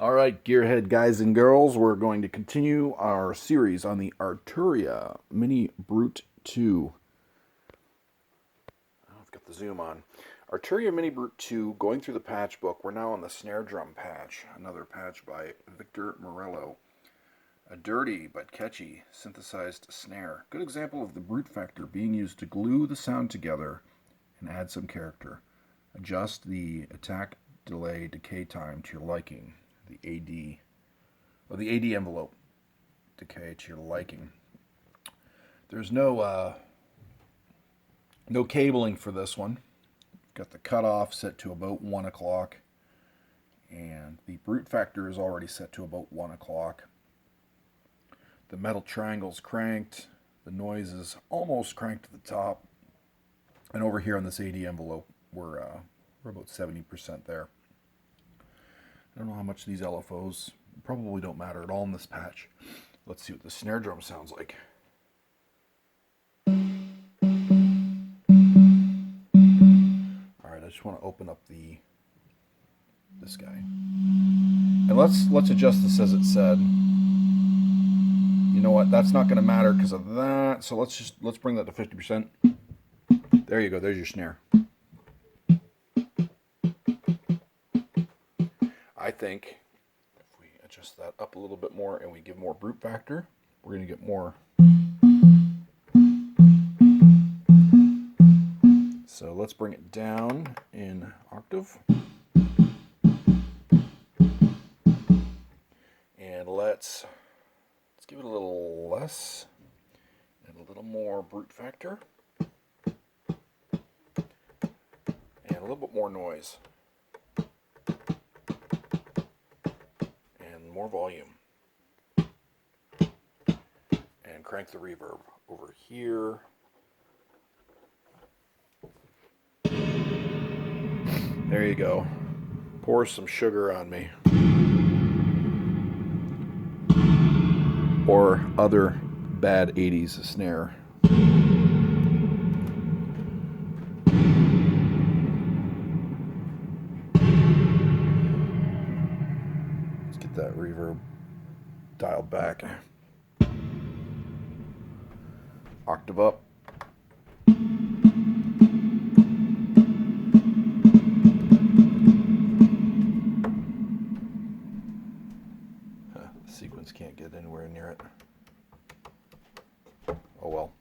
All right, gearhead guys and girls, we're going to continue our series on the Arturia Minibrute 2. I've got the zoom on. Arturia Minibrute 2, going through the patch book, we're now on the snare drum patch, another patch by Victor Morello. A dirty but catchy synthesized snare. Good example of the brute factor being used to glue the sound together and add some character. Adjust the attack, delay, decay time to your liking. The AD envelope decay to your liking. There's no cabling for this one. Got the cutoff set to about 1 o'clock, and the brute factor is already set to about 1 o'clock. The metal triangle's cranked, the noise is almost cranked to the top, and over here on this AD envelope, we're about 70% there. I don't know how much these LFOs probably don't matter at all in this patch. Let's see what the snare drum sounds like. Alright, I just want to open up this guy. And let's adjust this as it said. You know what, that's not going to matter because of that. So let's bring that to 50%. There you go, there's your snare. I think if we adjust that up a little bit more and we give more brute factor, we're going to get more. So let's bring it down in octave. And let's give it a little less and a little more brute factor. And a little bit more noise. More volume, and crank the reverb over here. There you go. Pour some sugar on me, or other bad 80s snare. That reverb dialed back. Octave up. The sequence can't get anywhere near it. Oh well.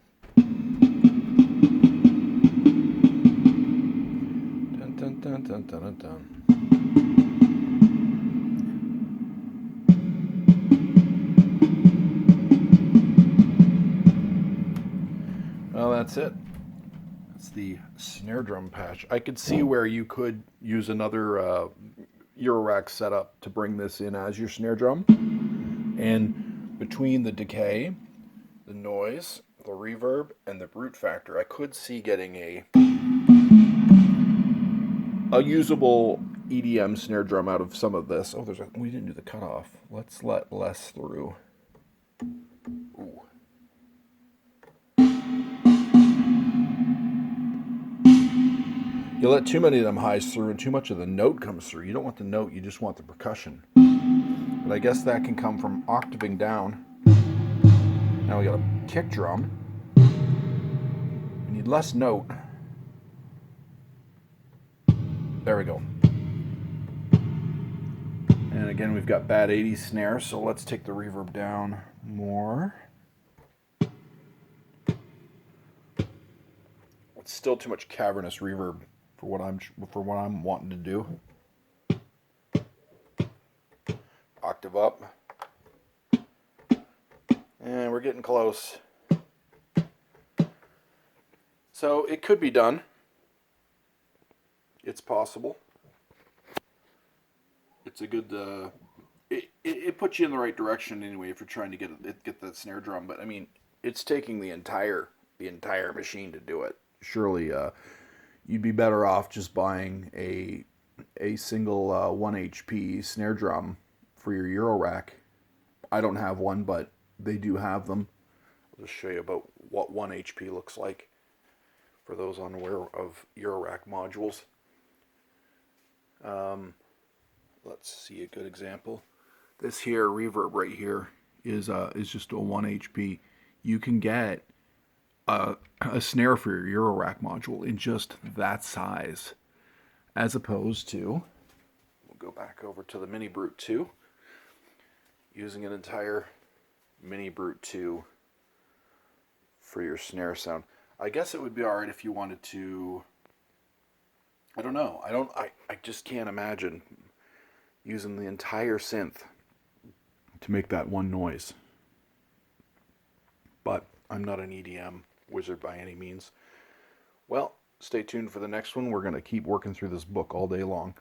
Dun dun dun dun dun dun dun. Well, that's it. That's the snare drum patch. I could see where you could use another eurorack setup to bring this in as your snare drum. And between the decay, the noise, the reverb, and the brute factor, I could see getting a usable EDM snare drum out of some of this. Oh, we didn't do the cutoff. Let's let less through. Ooh. You let too many of them highs through and too much of the note comes through. You don't want the note, you just want the percussion. But I guess that can come from octaving down. Now we got a kick drum. We need less note. There we go. And again, we've got bad 80s snare, so let's take the reverb down more. It's still too much cavernous reverb for what I'm wanting to do. Octave up. And we're getting close. So it could be done. It's possible. It's a good it puts you in the right direction anyway if you're trying to get that snare drum, but I mean, it's taking the entire machine to do it. Surely you'd be better off just buying a single 1 HP snare drum for your eurorack. I don't have one, but they do have them. I'll just show you about what 1 HP looks like for those unaware of eurorack modules. let's see a good example. This here reverb right here is just a 1 HP. You can get a snare for your eurorack module in just that size, as opposed to, we'll go back over to the Minibrute 2, using an entire Minibrute 2 for your snare sound. I guess it would be alright if you wanted to, I don't know, I just can't imagine using the entire synth to make that one noise. But I'm not an EDM wizard by any means. Well, stay tuned for the next one. We're going to keep working through this book all day long.